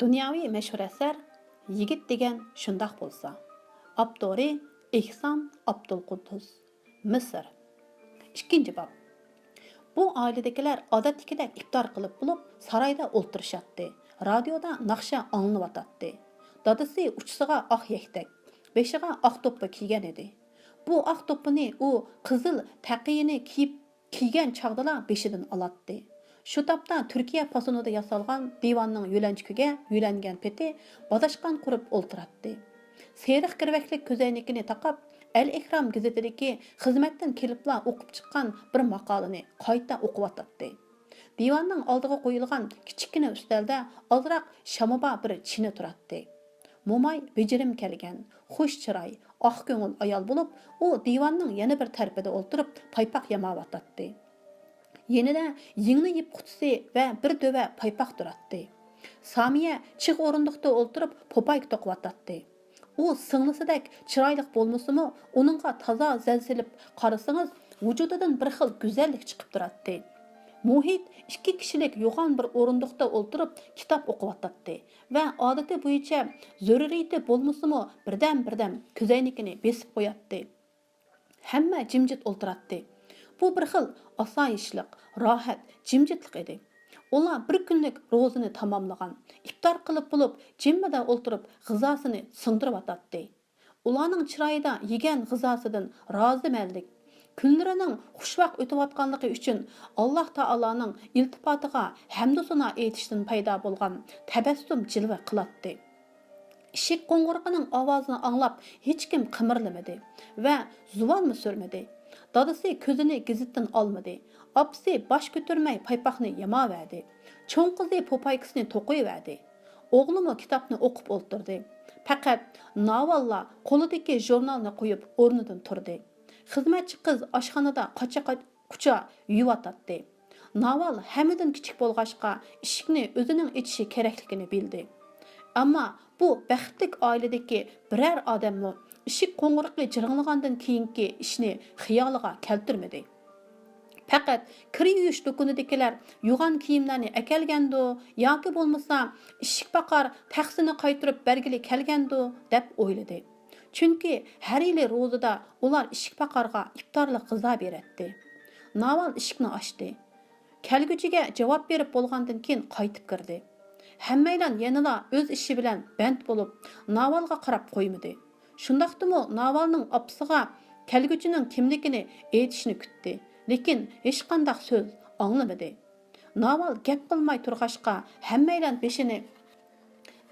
Dunyoviy mashhur asar Yigit degan shundoq bo'lsa. Abdori Ehson Abdulquddus. Misr. Ikkinchi bob. Bu oiladagilar odatdagidek iftor qilib bo'lib saroyda o'ltirishadi. Radioda naqsha anglayotdi. Dadasi uchisiga oq yaktak, beshiga oq to'ppa kiygan edi. Bu oq to'ppini u qizil taqiyini kiygan chaqdala beshidan olatdi. Shu topda Turkiya fasonida yasalgan divanning yo'lanchikiga yo'langan peti badashqan qurib o'ltiratdi. Seriq kirvaklik ko'zoynagini taqab, Al-Ikram gazetidagi xizmatdan kelibla o'qib chiqqan bir maqolani qayta o'qiyotdi. Divanning oldiga qo'yilgan kichikina ustalda ozroq shamoba bir chini turardi. Mo'may bejirim kelgan, xush chiroy, oq ko'ngil ayol bo'lib, u divanning yana bir tarafida o'ltirib, paypoq yamayotdi. Yenida yingni yip qutisi va bir döva paypoq turardi. Samiya chiq o'rindiqda o'ltirib, popay to'qiyotdi. U singlisidek chiroylik bo'lmasimi, uningga toza zalsilib qarasangiz, vujudidan bir xil go'zallik chiqib turardi. Muhit ikki kishilik yo'g'on bir o'rindiqda o'ltirib kitob o'qiyotdi va odati bo'yicha zaruriyati bo'lmasimi, birdan ko'zoynagini besib qo'yatdi. Hamma jimjit o'ltirardi. Bu bir xil osoyishlik, rohat, jimjitlik edi. Ular bir kunlik ro'zini tamomlagan, iftor qilib bo'lib, jimmada o'ltirib, g'izosini singdirib atadi. Ularning chiroyida yegan g'izosidan rozimanlik, kunlarining xushvaqt o'tayotganligi uchun Alloh taoloning iltifotiga hamd sano aytishdan paydo bo'lgan tabassum jilva qiladi. Ishik qo'ng'irog'ining ovozini anglab hech kim qimirlamadi va zuvonmi surmadi. Dadasi ko'zini gazitdan olmadi. Apsi bosh ko'tarmay paypoqni yamaverdi. Cho'ng qizi popaykasini to'qiyverdi. O'g'limi kitobni o'qib o'ltirdi. Faqat Navalla qo'lidagi jurnalni qo'yib o'rnidan turdi. Xizmatchi qiz oshxonada qucha yuvotdi. Naval hammadan kichik bo'lg'achqa eshikni o'zining ichishi kerakligini bildi. Ammo bu baxtli oiladagi biror odammi eshik qo'ng'iroqli jirg'ilgandan keyingi ishni xiyoliga keltirmadi. Faqat kir yuvish do'konidagilar yug'an kiyimlarni akelgando yoki bo'lmasa eshik baqar taxsini qaytirib bergili kelgando deb o'yladi. Chunki har yili ro'zada ular eshik baqarga iftorlik g'izo beradi. Naval eshikni ochdi. Kelguchiga javob berib bo'lgandan keyin qaytib kirdi. Hammaylar yanada o'z ishi bilan band bo'lib, Navalga qarab qo'ymadi. Shundaqdimi Navalning opsiga kelguchining kimligini aytishni kutdi, lekin hech qanday so'z anglamadi. Naval gap qilmay turg'ashqa hammaylar beshini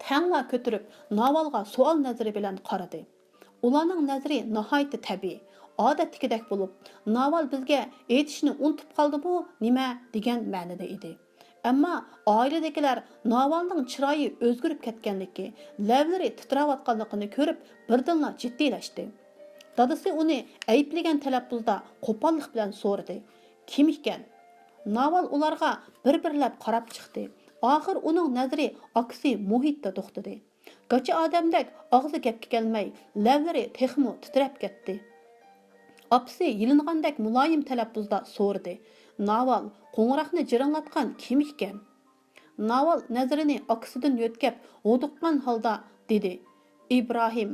tangla ko'tarib Navalga savol nazari bilan qaradi. Ularning nazari nihoyat tabiiy, odatdagidek bo'lib, Naval bizga aytishni unutib qoldimi, nima degan ma'noda edi. Ammo oiladagilar Navalning chiroyi o'zgarib ketganligi, lavlari titrayotganligini ko'rib, birdanla jiddiylashdi. Dadasi uni ayblagan talaffuzda qo'pollik bilan so'radi. Kim ekan? Naval ularga bir-birlab qarab chiqdi. Oxir uning nazari aksi muhitda to'xtadi. Gachi odamdek og'zi gapga kelmay, lavlari texmo titrab ketdi. Apsi yilingandek muloyim talaffuzda so'radi. Naval qo'ng'iroqni jiringlatgan kim ekan? Naval nazarini aksidan yo'tkab, o'diqqan holda dedi. Ibrohim.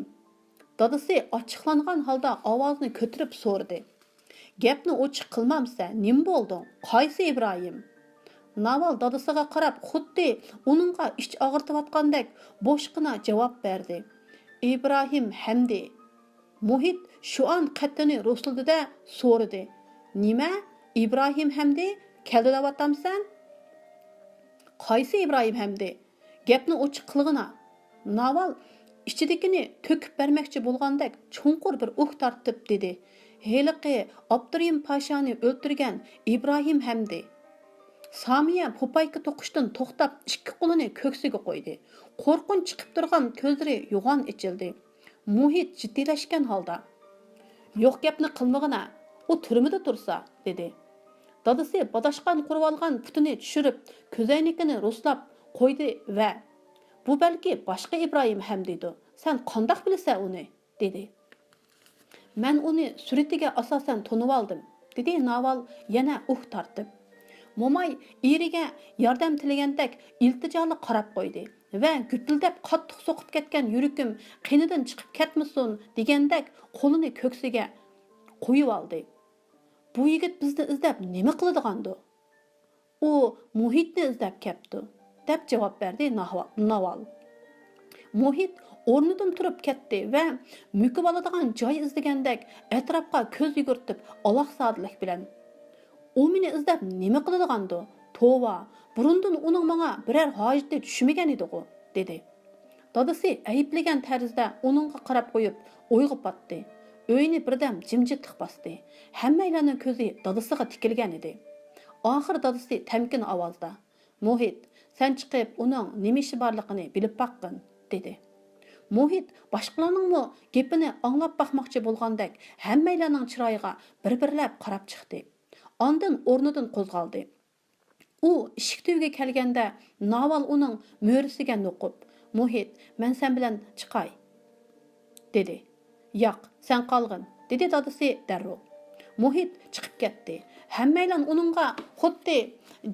Dadasi ochiqlangan holda ovozini ko'tarib so'radi. Gapni ochiq qilmamsa, nim bo'ldi? Qaysi Ibrohim? Naval dadasiga qarab, xuddi uningga ich og'irtayotgandek bo'shqina javob berdi. Ibrohim Hamdi. Muhit shu an qattini ro'sildida so'radi. Nima? İbrahim Hamdi keldi davatamsan? Qaysi İbrahim Hamdi? Gapni ochiq qilg'ina. Naval ichidagini to'kib bermoqchi bo'lgandek cho'nqur bir tortib dedi. Heliqi Abdurim Pashani o'ltirgan İbrahim Hamdi. Samiya popayka to'qishdan to'xtab ikki qo'lini ko'ksiga qo'ydi. Qo'rqinch chiqib turgan ko'zlari yo'g'on ichildi. Muhit jiddiylashgan holda. Yo'q gapni qilmag'ina. U turmida tursa, dedi. Dadasi badashqan qurib olgan putini tushirib, ko'zoynagini ro'slab qo'ydi va bu balki boshqa Ibrohim Hamdidir. Sen qandoq bilasan uni? dedi. Men uni suratiga asosan tanib oldim, dedi Naval yana tortib. Mo'may eriga yordam tilagandek iltijoli qarab qo'ydi va gupildab qattiq so'qib ketgan yurakim qinidan chiqib ketmasin degandek qo'lini ko'ksiga qo'yib oldi. Bu yigit bizni izlab nima qiladigandu? U Muhitni izlab kelibdi, deb javob berdi Naval. Muhit o'rnidan turib ketdi va mukib oladigan joy izlagandek atrofga ko'z yugurtib aloqsodlik bilan "U meni izlab nima qiladigandu? Tova, burundan uning menga biror hojati tushmagan edi-ku", dedi. Dadasi ayıplagan tarzda uningga qarab qo'yib o'yga patdi. O'yini birdam jimjitlik bosdi. Hammalarning ko'zi dadasiga tikilgan edi. Oxir dadasi tamkin ovozda: "Muhit, sen chiqib uning nima ishi borligini bilib baqqin", dedi. Muhit boshqalarning gapini anglab baqmoqchi bo'lgandek hammalarning chiroyiga bir-birlab qarab chiqdi. Ondan o'rnidan qo'zg'aldi. U eshik tubiga kelganda Naval uning mo'risiga noqib: "Muhit, men sen bilan chiqay", dedi. "Yo'q, sen qolgin", dedi dadasi darrov. Muhit chiqib ketdi. Hammalar uningga xuddi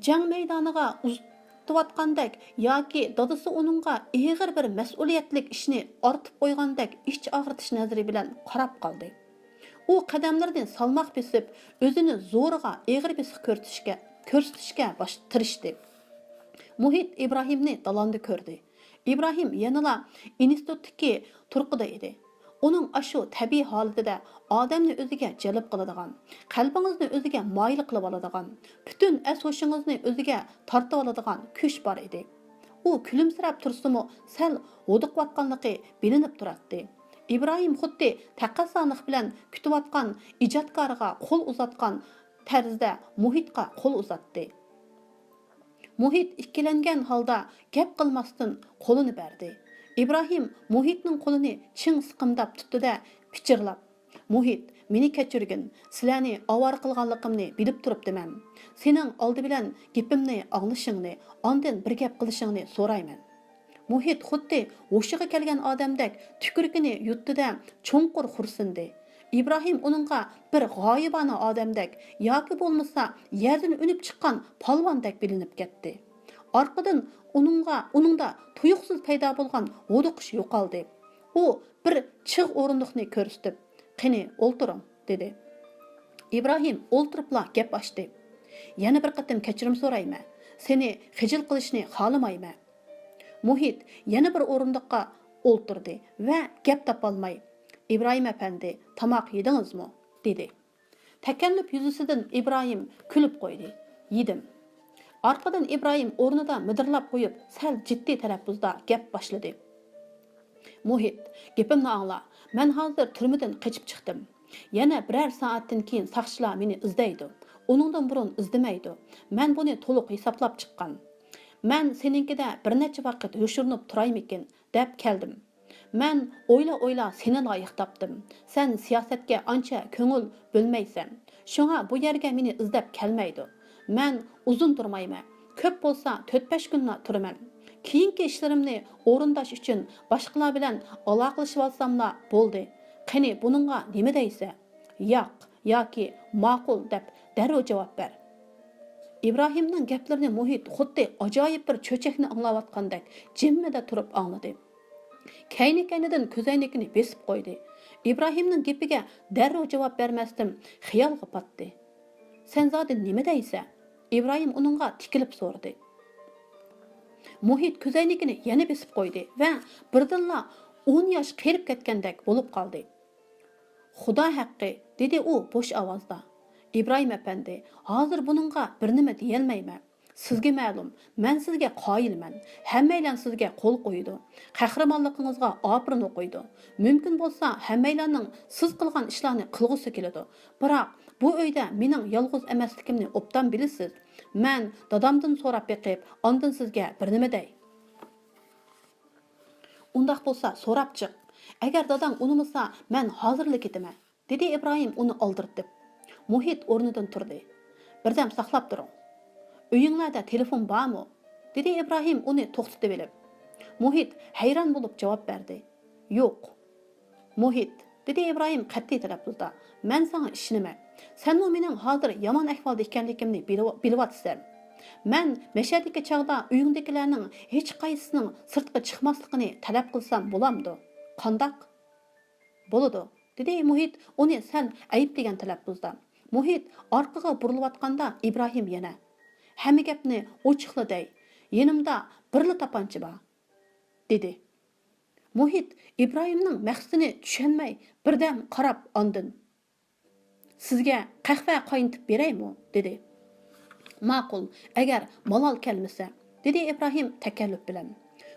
jang maydoniga uzatayotgandek yoki dadasi uningga ig'ir bir mas'uliyatlik ishni ortib qo'ygandek ich og'ritish nazari bilan qarab qoldi. U qadamlaridan salmoq besib, o'zini zo'rg'a ig'ir besiq ko'rsatishga tirishdi. Muhit Ibrohimni dalonda ko'rdi. Ibrohim yanala institutdagi turqida edi. Uning ashu tabiiy holatida odamni o'ziga jalb qiladigan, qalbingizni o'ziga moyil qilib oladigan, butun as-hushingizni o'ziga tortib oladigan kuch bor edi. U kulimsirab tursimi, sal o'diqayotganligi bilinib turardi. İbrahim xuddi taqazzonlik bilan kutayotgan ijodkorga qo'l uzatgan tarzda Muhitga qo'l uzatdi. Muhit ikkilangan holda gap qilmasdan qo'lini berdi. İbrahim Muhitning qo'lini ching siqimdab tutdi-da pichirlab: "Muhit, meni kechirgin. Sizlarni avar qilganligimni bilib turibdiman. Sening oldi bilan gapimni anglashingni, ondan bir gap qilishingni so'rayman." Muhit xuddi o'shiga kelgan odamdek tukurkini yutdi-da cho'nqur xursindi. İbrahim uningga bir g'oyibona odamdek yoki bo'lmasa yerdan unib chiqqan polvondek bilinib ketdi. Orqadan uningda tuyuqsiz paydo bo'lgan o'diqish yo'qoldi. U bir chig' o'rindiqni ko'rsatib: "Qani, o'ltiring", dedi. İbrahim o'ltiribla gap ochdi. "Yana bir qatim kechirim so'rayman. Seni xijil qilishni xohlamayman." Muhit yana bir o'rindiqqa o'ltirdi va gap topolmay: "İbrahim efendi, tamoq yedingizmi?" dedi. Takalluf yuzasidan İbrahim kulib qo'ydi. "Yedim." Arqadan İbrahim o'rnida midirlab qo'yib, sal jiddiy talaffuzda gap boshladi. "Muhit, gapimni angla. Men hozir turmadan qochib chiqdim. Yana biror soatdan keyin saqchilar meni izlaydi. Uningdan burun izlamaydi. Men buni to'liq hisoblab chiqqan. Men seninkida bir necha vaqt yoshirinib turaymikin deb keldim. Men o'yla seni loyiq topdim. Sen siyosatga ancha ko'ngil bo'lmaysan. Shunga bu yerga meni izlab kelmaydi. Men uzun turmayman. Ko'p bo'lsa 4-5 kunla turaman. Keyingi ishlarimni o'rindash uchun boshqalar bilan aloqalashib olsamla bo'ldi. Qani buningga nima deysiz? Yo'q yoki ma'qul deb darrov javob ber." İbrahimning gaplarini Muhit xuddi ajoyib bir cho'chakni anglayotgandek jimmida turib angladi. Kayni-kaynidan ko'zoynakini besib qo'ydi. İbrahimning gapiga darrov javob bermasdan xiyolga patdi. "Sen zodi nima deysiz?" İbrahim uningga tikilib so'radi. Muhit ko'zoynakini yana besib qo'ydi va birdanla 10 yosh qirib ketgandek bo'lib qoldi. "Xudo haqqi", dedi u bo'sh ovozda. "İbrahim efendi, hozir buningga bir nima deyolmayman. Sizga ma'lum, men sizga qoyilman. Hammalar sizga qo'l qo'ydi. Qahramonligingizga ofrin o'qiydi. Mumkin bo'lsa, hammalarning siz qilgan ishlarni qilg'isi keladi. Biroq bu uyda mening yolg'iz emasligimni obdan bilasiz. Men dadamdan so'rab beqib, ondan sizga bir nima dey. Undaq bo'lsa, so'rab chiq. Agar dadam unimasa, men hozirlik etaman", dedi İbrahim uni oldirtib. Muhit o'rnidan turdi. "Birdam saqlab turing. Uyinglarda telefon bormi?" dedi İbrahim uni to'xtatib olib. Muhit hayron bo'lib javob berdi. "Yo'q." "Muhit", dedi İbrahim qat'iy talaffuzda, "men senga ishonaman. Sen mening hozir yomon ahvolda ekanligimni bilyapsan. Мен мәшәдәге чагда үйіңдекілерінің hech qayсысының sirtqa chiqmasligini talab qilsam bo'lamdi? Qandaq? Bo'ladi, dedi Muhit uni sal ayıpdegan talaffuzda. Muhit orqaga burilayotganda Ibrohim yana: "Hamma gapni ochiqladay. Yenimda birla tapanchi bor", dedi. Muhit İbrahimning maqsadini tushunmay birdan qarab ondin: "Sizga qahva qaynitib beraymi?" dedi. "Ma'qul, agar malol kelmasa", dedi İbrahim takalluf bilan.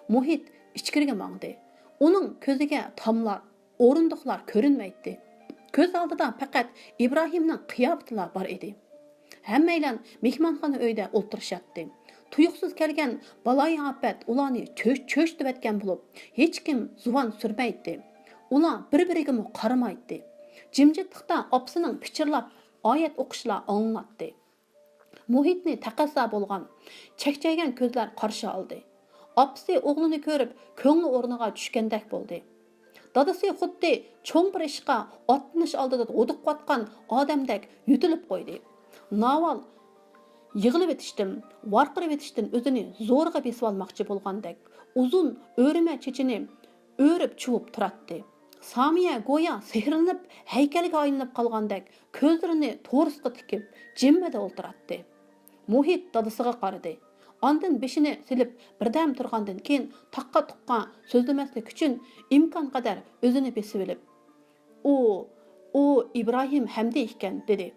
Muhit ichkiriga mangdi. Uning ko'ziga tomlar, o'rindiqlar ko'rinmaydi. Ko'z oldida faqat İbrahimning qiyofatilar bor edi. Hammaylar mehmonxona uyda o'ltirishatdi. Tuyuqsiz kelgan baloyi ofat ularni cho'chitayotgan bo'lib, hech kim zuvan surmaydi. Ular bir-biriga qaramaydi. Jimjitlikda opsining pichirlab oyat o'qishlar anglatdi. Muhitni taqassa bo'lgan, chakchaygan ko'zlar qarshi oldi. Opsi o'g'lini ko'rib, ko'ngli o'rniga tushgandek bo'ldi. Dadasi xuddi cho'ng bir ishqa otnish oldida o'diq qotgan odamdek yutilib qo'ydi. Naval yig'ilib etishdim, varqirib etishdan o'zini zo'rg'a besib olmoqchi bo'lgandek, uzun o'rima chechini o'rib chuvib turatdi. Samiya go'yo sehrlanib, haykalga aylanib qolgandek, ko'zlarini to'g'risiga tikib, jimmada o'ltiratdi. Muhit dadasiga qaradi. Ondan beshini silib, birdam turgandan keyin taqqa tuqqa so'zlamaslik uchun imkon qadar o'zini besib olib, "O İbrahim Hamdi ekan", dedi.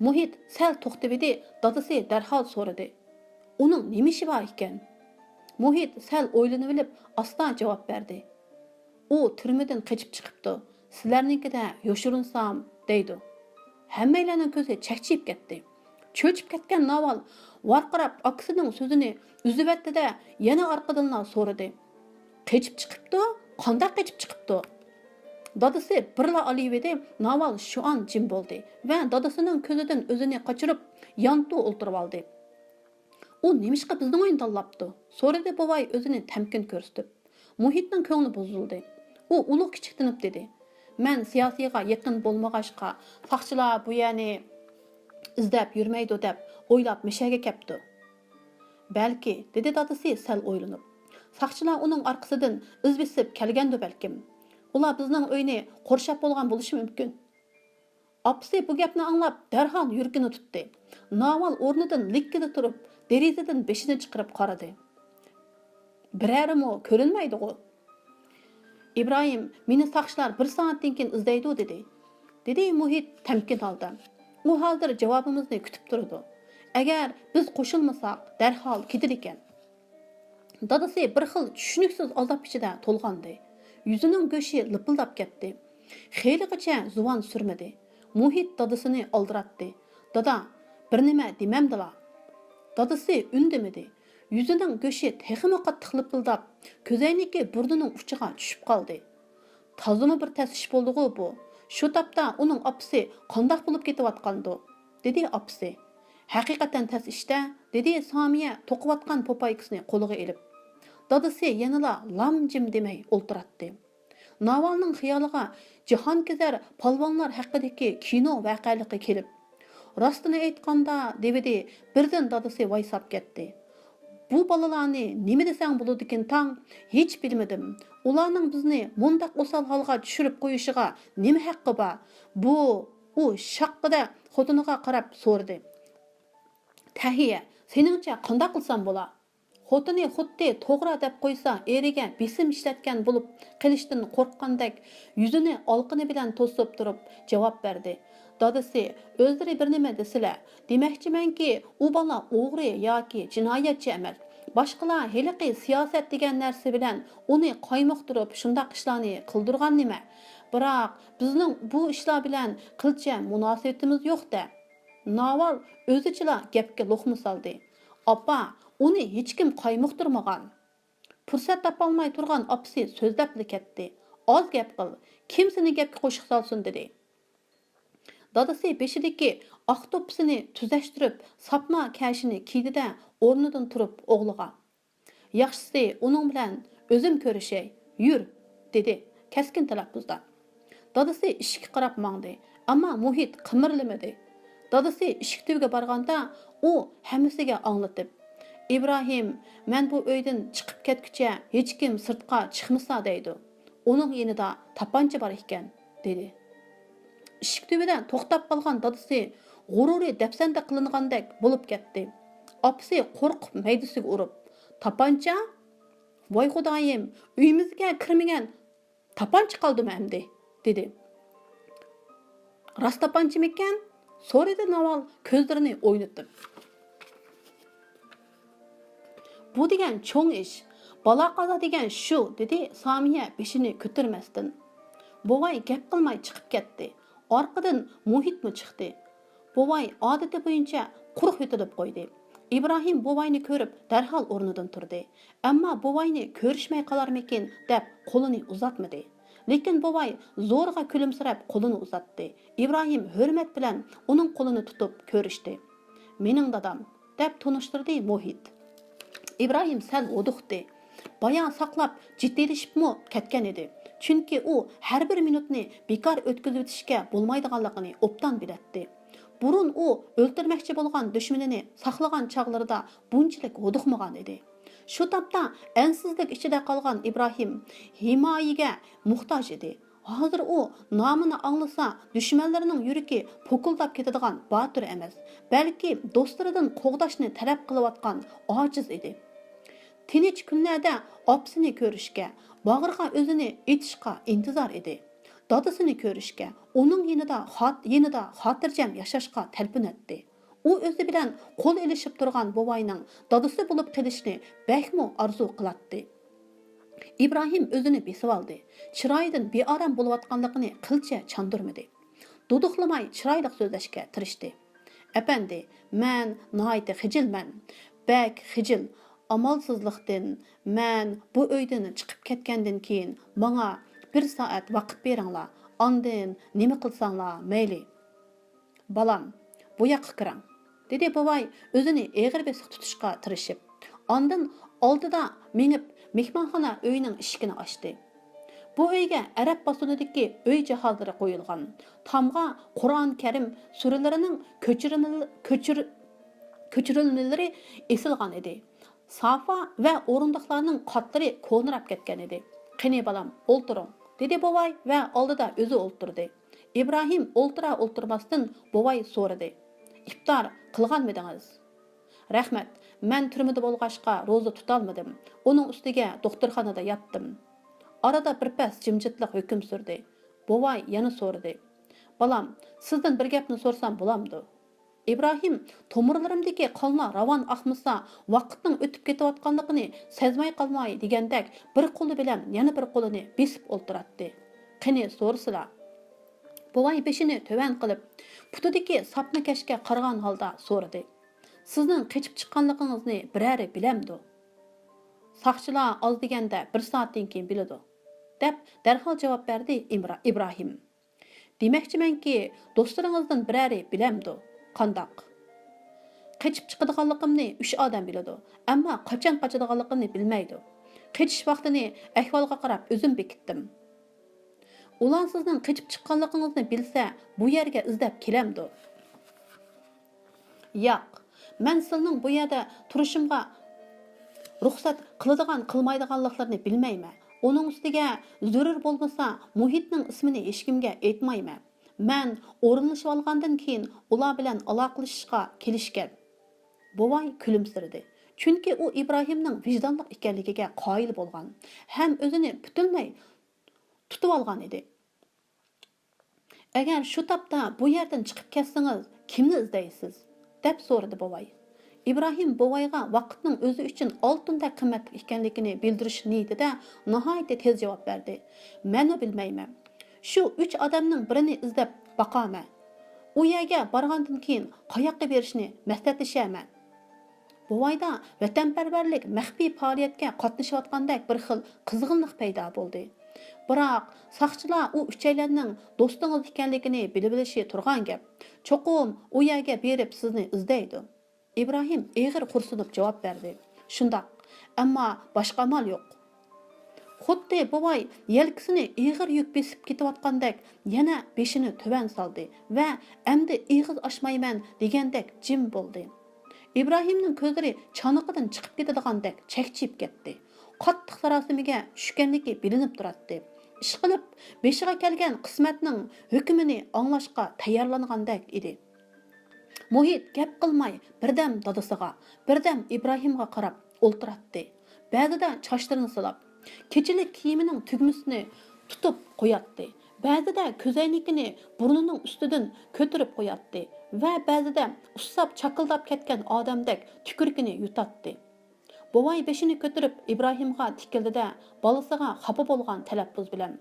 Muhit sal to'xtab edi, dadasi darhol so'radi: "Uning nima ishi bor ekan?" Muhit sal o'ylanib olib, ostan javob berdi: "U turmadan qochib chiqibdi. Sizlarnikida yoshirinsam", deydi. Hammalarning ko'zi chaqchib ketdi. Cho'chib ketgan Naval varqirab akisining so'zini uzibatdi-da, yana orqadan so'radi: "Qochib chiqibdi? Qanday qochib chiqibdi?" Dadasi birla olivedi. Naval shu an jim bo'ldi va dadasining ko'zidan o'zini qochirib, yontu o'ltirib oldi. "U nimishqa bizning o'yin tanlabdi?" so'radi bovay o'zini tamkin ko'rsatib. Muhitning ko'ngli buzildi. U ulug' kichiktinib dedi: "Men siyosiyga yaqin bo'lmag'achqa, soqchilar bu yani izlab yurmaydi deb o'ylab mishaga kepti." "Balki", dedi dadasi sal o'ylanib. "Soqchilar uning orqasidan iz besib kelgandi balkim. Ular bizning uyni qurshab bo'lgan bo'lishi mumkin." Apsi bu gapni anglab darhol yurgini tutdi. Naval o'rnidan likkida turib, derazadan beshini chiqarib qaradi. "Birarimi ko'rinmaydi-ku." "İbrahim, meni soqchilar 1 soatdan keyin izlaydi", dedi. Dedi Muhit tamkin holda. "U hozir javobimizni kutib turdi. Agar biz qo'shilmasak, darhol ketar ekan." Dadasi bir xil tushuniksiz azob ichida to'lg'andi. Yuzining go'shi lipildab ketdi. Xeyligacha zuvan surmadi. Muhit dadasini oldiratdi. "Dada, bir nima demamdilar." Dadasi undamadi. Yuzining go'shi texmi qattiq lipildab, ko'zayniki burnining uchiga tushib qoldi. "Tozimi bir tasish bo'ldi-ku bu. Shu topda uning opisi qandoq bo'lib ketayotgandi?" dedi opisi. "Haqiqatan tas ishda", dedi Samiya to'qiyotgan popaykasini qo'liga olib. Dadasi yanala lam-jim demay o'ltiratdi. Navalning xiyoliga jahon kezar palvonlar haqidagi kino voqealigi kelib, rostini aytganda, dedi, birdan dadasi vaysab ketdi. "Bu bolalarni nima desang bo'ladigan tang, hech bilmadim. Ularning bizni mundaq o'sal holga tushirib qo'yishiga nima haqqi bor? U shaqqida xotiniga qarab so'radi. "Tahiya, seningcha qanday qilsam bo'la?" Xotini xuddi to'g'ri deb qo'ysa, eriga besim ishlatgan bo'lib qilishdan qo'rqqandek, yuzini olqini bilan to'sib turib javob berdi. Dadasi o'zlari bir nima desilar, demoqchimanki, u bola o'g'ri yoki jinoyatchi emas. Boshqalar heliqi siyosat degan narsa bilan uni qoymoqtirib shundoq ishlarni qildirgan nima? Biroq bizning bu ishlar bilan qilcha munosabatimiz yo'q-da. Naval o'zichila gapga luqma soldi. "Appa, uni hech kim qoymoqtirmagan." Fursat topolmay turgan opsi so'zlab ketdi. "Oz gap qil. Kim seni gapga qo'shiq solsin", dedi. Dadasi beshidagi oq to'psini tuzashtirib, sapma kashini kiydi-da, o'rnidan turib o'g'liga: "Yaxshisi, uning bilan o'zim ko'rishay. Yur", dedi keskin talaffuzda. Dadasi ishga qarab mangdi, ammo Muhit qimirlamadi. Dadası eshik tubiga borganda, u hammasiga anglatib, "İbrahim, men bu uydan chiqib ketguncha hech kim sirtqa chiqmasa" deydi. Uning yonida tapancha bor ekan, dedi. Eshik tubidan to'xtab qolgan dadasi g'ururi dafsanda qilingandek bo'lib ketdi. Apsi qo'rqib maydasiga urib, "Tapancha? Voy xudoyim, uyimizga kirmagan tapancha qoldimi endi?" dedi. "Rost tapanchimikan?" so'radi Naval ko'zlarini o'ynatib. "Bu degan cho'ng ish. Balo qazo degan shu", dedi Samiya beshini ko'tarmasdan. Bovay gap qilmay chiqib ketdi. Orqadan Muhitmi chiqdi. Bovay odati bo'yicha quruq yo'talib qo'ydi. İbrahim bovayni ko'rib darhol o'rnidan turdi. Ammo bovayni ko'rishmay qolarmikin deb qo'lini uzatmadi. Lekin bovay zo'rg'a kulimsirab qo'lini uzatdi. İbrahim hurmat bilan uning qo'lini tutib ko'rishdi. "Mening dadam", deb tunishtirdi Muhit. İbrahim sal o'duqdi. Bayan saqlab jiddiyleşibmi ketgan edi. Chunki u har bir minutni bekor o'tkazib o'tishga bo'lmaydiganligini obdan bilatdi. Burun u o'ltirmoqchi bo'lgan dushmanini saqlagan chog'larida bunchalik o'duqmagan edi. Shu topda ansizlik ichida qolgan İbrahim himoyaga muhtoj edi. Hozir u nomini anglasa, dushmanlarining yuragi po'kildab ketadigan botir emas, balki do'stlaridan qo'g'dashni talab qilayotgan ojiz edi. Tinch kunlarda opsini ko'rishga, bag'riga o'zini etishga intizor edi. Dadasini ko'rishga, uning yanida xotirjam yashashga talpinatdi. U o'zi bilan qo'l elishib turgan bovayning dadasi bo'lib qolishni bakmo orzu qilatdi. İbrahim o'zini besib oldi. Chiroyidan beoram bo'layotganligini qilcha chandurmadi. Duduqlamay chiroyli so'zlashga tirishdi. "Apandi, men nihoyat xijilman. Bak xijil. Amalsızlıqdan men bu uydan chiqib ketgandan keyin menga 1 soat vaqt beringlar. Ondan nima qilsanglar mayli. Balam, bu yoqqa kiring", dedi bovay o'zini eg'ir besiq tutishga tirishib. Ondan oldida mengib mehmonxona uyining eshigini ochdi. Bu uyga arab bosunidagi uy jihozlari qo'yilgan. Tomga Qur'on Karim suralarining ko'chirilmalari esilgan edi. Safa va o'rindiqlarning qatlari ko'nirab ketgan edi. "Qani balam, o'ltiring", dedi bovay va oldida o'zi o'ltirdi. İbrahim o'ltirmasdan bovay so'radi. "Iftor qilganmidingiz?" "Rahmat, men turmada bo'lg'ashqa ro'za tutolmadim. Uning ustiga doktorxonada yotdim." Arada bir pas jimjitlik hukm surdi. Bovay yana so'radi. "Balam, sizdan bir gapni so'rsam bo'lamdi?" İbrahim tomirlarimdagi qonlar ravon oqmasa, vaqtning o'tib ketayotganligini sezmay qolmay degandek bir qo'li bilan yana bir qo'lini besib o'ltiratdi. "Qani so'rsizlar." Bovay beshini to'van qilib, putidagi sapni kashga qaragan holda so'radi. "Sizning qechib chiqqanligingizni birari bilamdi?" "Saqchilar oz deganda 1 soatdan keyin biladi", deb darhol javob berdi İbrahim. "Demoqchimanki, do'stlaringizdan birari bilamdi. Qandaq? Qechib chiqadiganligimni 3 odam biladi, ammo qachon qochadiganligimni bilmaydi. Qechish vaqtini ahvolga qarab o'zim bekitdim. Ular sizning qechib chiqqanligingizni bilsa, bu yerga izlab kelamdi." "Yo'q, men sizning bu yerda turishimga ruxsat qiladigan qilmaydiganliklarini bilmayman. Uning ustiga zarur bo'lmasa, Muhitning ismini hech kimga aytmayman. Men o'rinlashib olgandan keyin ular bilan aloqalashishga kelishgan." Bovay kulimsirdi. Chunki u İbrahimning vijdonli ekanligiga qoyil bo'lgan, ham o'zini butunlay tutib olgan edi. "Agar shu topda bu yerdan chiqib ketsangiz, kimni izlaysiz?" deb so'radi bovay. İbrahim bovayga vaqtning o'zi uchun oltindek qimmatli ekanligini bildirish niyatida nihoyat tez javob berdi. "Men bilmayman. Shu 3 odamning birini izlab boqaman. U yerga borgandan keyin qayoqqa berishni maslahatlashaman." Buvayda vatanparvarlik maxfiy faoliyatga qatnashayotgandek bir xil qizg'inlik paydo bo'ldi. Biroq saqchilar u uchaylarning do'stingiz ekanligini bilib bilishi turgan gap. "Cho'qim u yerga berib sizni izlaydi." İbrahim eg'ir xursinib javob berdi. "Shundoq, ammo boshqa amal yo'q." Xuddi buvay yelkisini ig'ir yuk besib ketayotgandek yana beshini tuvan soldi va endi ig'iz ochmayman degandek jim bo'ldi. İbrahimning ko'zlari chanoqidan chiqib ketadigandak chakchib ketdi. Qattiq sarosimaga tushganligi bilinib turadi. Ishqilib, beshiga kelgan qismatning hukmini anglashga tayyorlangandek edi. Muhit gap qilmay birdam dadasiga, birdam İbrahimga qarab o'ltiratdi. Ba'zida chochlarini silab, kechilik kiyimining tugmasini tutib qo'yatdi. Ba'zida ko'zoynakini burnining ustidan ko'tarib qo'yatdi va ba'zida ussab chaqildab ketgan odamdek tukurkini yutatdi. Buvay beshini ko'tarib İbrahimga tikildida bolasiga xafa bo'lgan talaffuz bilan: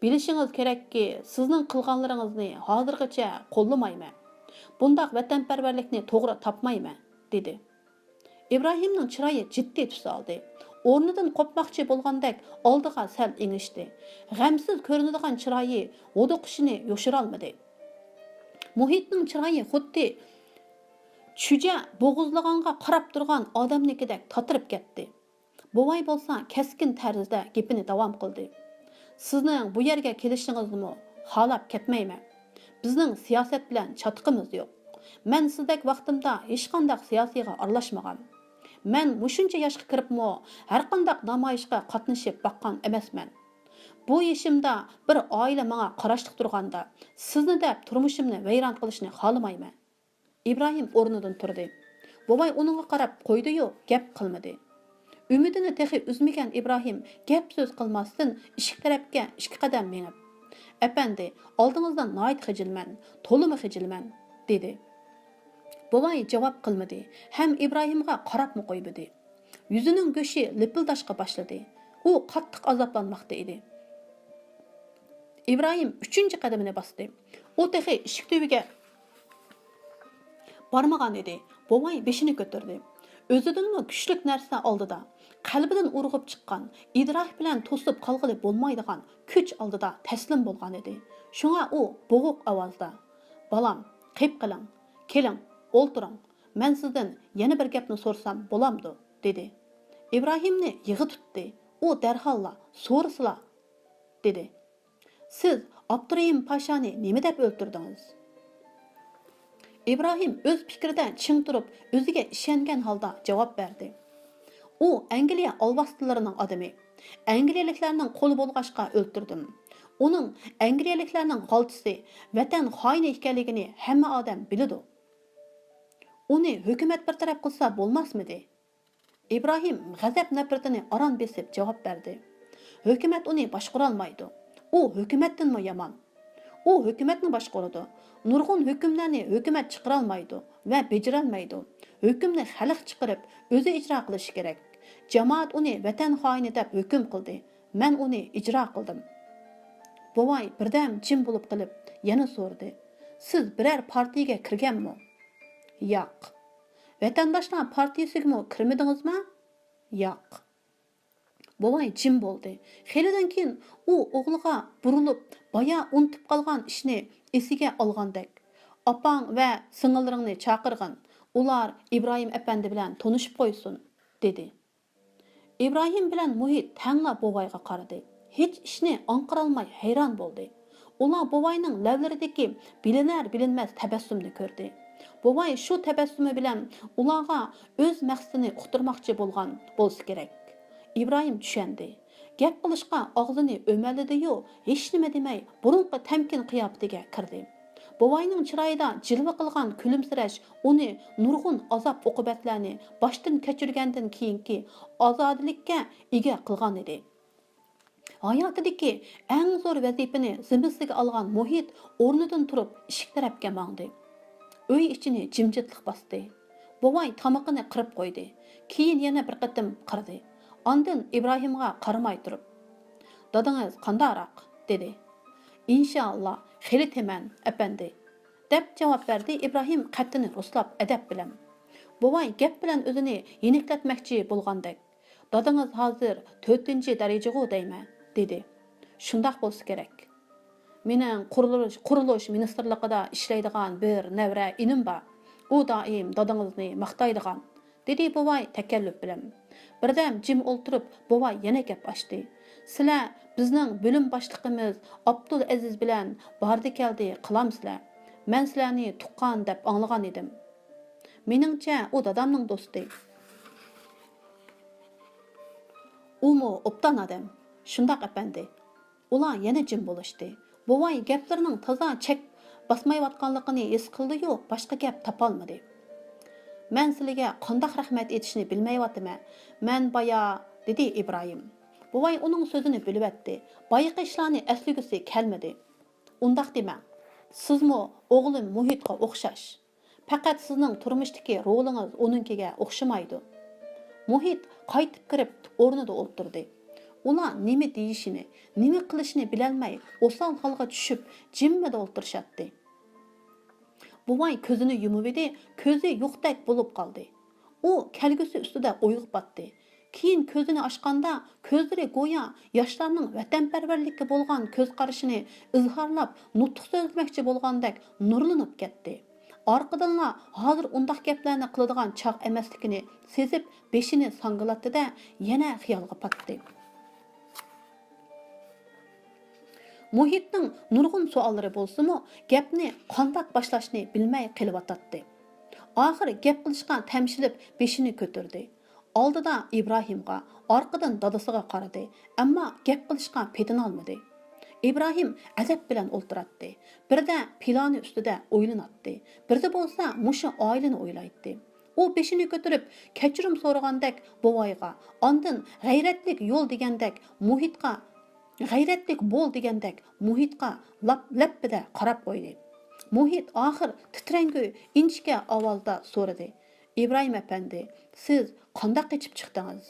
"Bilishingiz kerakki, sizning qilganlaringizni hozirgacha qo'llamayman. Bundaq vatanparvarlikni to'g'ri topmayman", dedi. İbrahimning chiroyi jiddiy tus oldi. O'rnidan qopmoqchi bo'lgandek oldiga sal engishdi. G'amsiz ko'rinadigan chiroyi o'diqishini yo'shira olmadi. Muhitning chiroyi xuddi chuja bo'g'izlaganga qarab turgan odamnikidek tatirib ketdi. Buvay bo'lsa keskin tarzda gapini davom qildi. "Sizning bu yerga kelishingizni xalab ketmayman. Bizning siyosat bilan chatqimiz yo'q. Men sizdek vaqtimda hech qanday siyosiyga aralashmagan. Men mushuncha yoshga kiribmi, har qanday namoyishga qatnashib baqqan emasman. Bu yeshimda bir oila menga qarashliq turganda, sizni deb turmushimni vayron qilishni xolamayman." İbrahim o'rnidan turdi. Buvay uningga qarab qo'ydi-yu, gap qilmadi. Umidini texi uzmagan İbrahim gap so'z qilmasdan eshik tarafga 2 qadam menib: "Efendi, oldingizdan nayt xijilman, to'limi xijilman", dedi. Buvay javob qilmadi, ham İbrahimga qarabmi qo'ymadi. Yuzining go'shi lipildashga boshladi. U qattiq azoblanmoqda edi. İbrahim 3-chi qadamini bosdi. U texi eshik tubiga barmagan edi. Buvay beshini ko'tardi. O'zidanmi kuchlik narsa oldida, qalbidan urg'ib chiqqan, idroq bilan to'sib qolg'ili bo'lmaydigan kuch oldida taslim bo'lgan edi. Shunga u bo'g'iq ovozda: "Balam, qilib qiling, keling, o'ltiring. Men sizdan yana bir gapni so'rsam bo'lamdi", dedi. İbrahimni yig'i tutdi. U darholla: "So'rasila", dedi. "Siz Abdurahim Pashani nima deb o'ltirdingiz?" İbrahim o'z fikridan ching turib, o'ziga ishongan holda javob berdi. U Angliya olvostilarining odami. Angliyaliklarning qo'li bo'lg'ashqa o'ltirdim. Uning Angliyaliklarning g'olchisi, vatan xoini ekanligini hamma odam biladi. Uni hukumat bir taraf qilsa bo'lmasmidi? İbrahim g'azab nafratini aron besib javob berdi. Hukumat uni boshqara olmaydi. U hukumatdanmi yomon? U hukumatni boshqaradi. Nurg'un hukmlarni hukumat chiqara olmaydi va bejira olmaydi. Hukmni xalq chiqarib, o'zi ijro qilishi kerak. Jamoat uni vatan xoini deb hukm qildi. Men uni ijro qildim. Buvay birdam jim bo'lib qilib, yana so'rdi: "Siz biror partiyaga kirganmi?" "Yo'q." "Vatandoshlar partiyasiga kirmadingizmi?" "Yo'q." Buvay jim bo'ldi. Xelidan keyin u o'g'liga burilib, boya unutib qolgan ishni esiga olgandek: "Opang va singillaringni chaqirgin. Ular İbrahim efendi bilan tanishib qo'ysin", dedi. İbrahim bilan Muhit tangla buvayga qaradi. Hech ishni anqira olmay hayron bo'ldi. Ular buvayning lavlaridagi bilinar-bilinmas tabassumni ko'rdi. Buvay shu tabassumi bilan ularga o'z maqsadini uqtirmoqchi bo'lgan bo'lsa kerak. İbrahim tushundi. Gap qilishga og'zini o'maladi-yu, hech nima demay burunqi tamkin qiyofatiga kirdi. Buvayning chiroyida jilva qilgan kulimsirash uni nurg'un azob uqubatlarni boshdan kechirgandan keyingi ozodlikka ega qilgan edi. Hayotidagi eng zo'r vazifani zimmasiga olgan Muhit o'rnidan turib eshik tarafga mangdi. Uy ichini jimjitlik bosdi. Buvay tomoqini qirib qo'ydi. Keyin yana bir qatim qirdi. Ondan İbrahimga qaramay turib: "Dadingiz qandaroq?" dedi. "İnşallah, xeli teman, efendi", deb javob berdi İbrahim qattini ruslab adab bilan. Buvay gap bilan o'zini yeniklatmoqchi bo'lgandek: "Dadingiz hozir 4-darajaga deyman", dedi. "Shundoq bo'lsa kerak. Mening qurilish ministrligida ishlaydigan bir nevra inim bor. U doim dadingizni maqtaydigan", dedi buvay takalluf bilan. Birdam jim o'ltirib, bovay yana gap ochdi. Sizlar bizning bo'lim boshlig'imiz Abdul Aziz bilan bordi keldi qilamsizlar. Men sizlarni tuqqan deb anglagan edim. Meningcha, u dadamning do'sti. Umu obdan adam. Shundoq apandi. Ular yana jim bo'lishdi. Bovay gaplarining toza chek basmayotganligini his qildi-yu, boshqa gap topolmadi. Men sizlarga qanday rahmat etishni bilmayapman. Men baya, dedi Ibrohim. Bovay uning so'zini bilib etdi. Boyiqi ishlarni asligisi kelmadi. Undaq demang. Sizmi o'g'lim Muhitga o'xshash. Faqat sizning turmushdagi rolingiz uningkiga o'xshamaydi. Muhit qaytib kirib o'rnida o'ltirdi. Ular nima deyishini, nima qilishini bilolmay, o'sal holga tushib, jimmada o'ltirishatdi. Buvay ko'zini yumib edi, ko'zi yo'qdek bo'lib qoldi. U kelgusi ustida o'yg'ib batdi. Keyin ko'zini ochganda, ko'zlari go'yo yoshlarning vatanparvarlikka bo'lgan ko'z qarashini izhorlab, nutq so'zlamoqchi bo'lgandek nurlanib ketdi. Arqadanla hozir undaq gaplarni qiladigan chaq emasligini sezib, beshini sangilatdi-da, yana xiyolga patdi. Muhitning nurg'un savollari bo'lsa-mu, gapni qanday boshlashni bilmay qilib-atdi. Oxir gap qilishga tamshilib beshini ko'tardi. Oldida Ibrohimga, orqadan dadasiga qaradi, ammo gap qilishga petin olmadi. Ibrohim azab bilan o'ltiratdi. Birda plani ustida o'ylanatdi. Birda bo'lsa, musha oilani o'ylaydi. U beshini ko'tarib, kechirim so'ragandek Bovoyga, ondan g'ayratlik yo'l degandek Muhitga, g'ayratlik bo'l degandek Muhitga lappida qarab qo'ydi. Muhit oxir titrangoy inchga ovozda so'radi. Ibrohim apandi, siz qanday qochib chiqdingiz?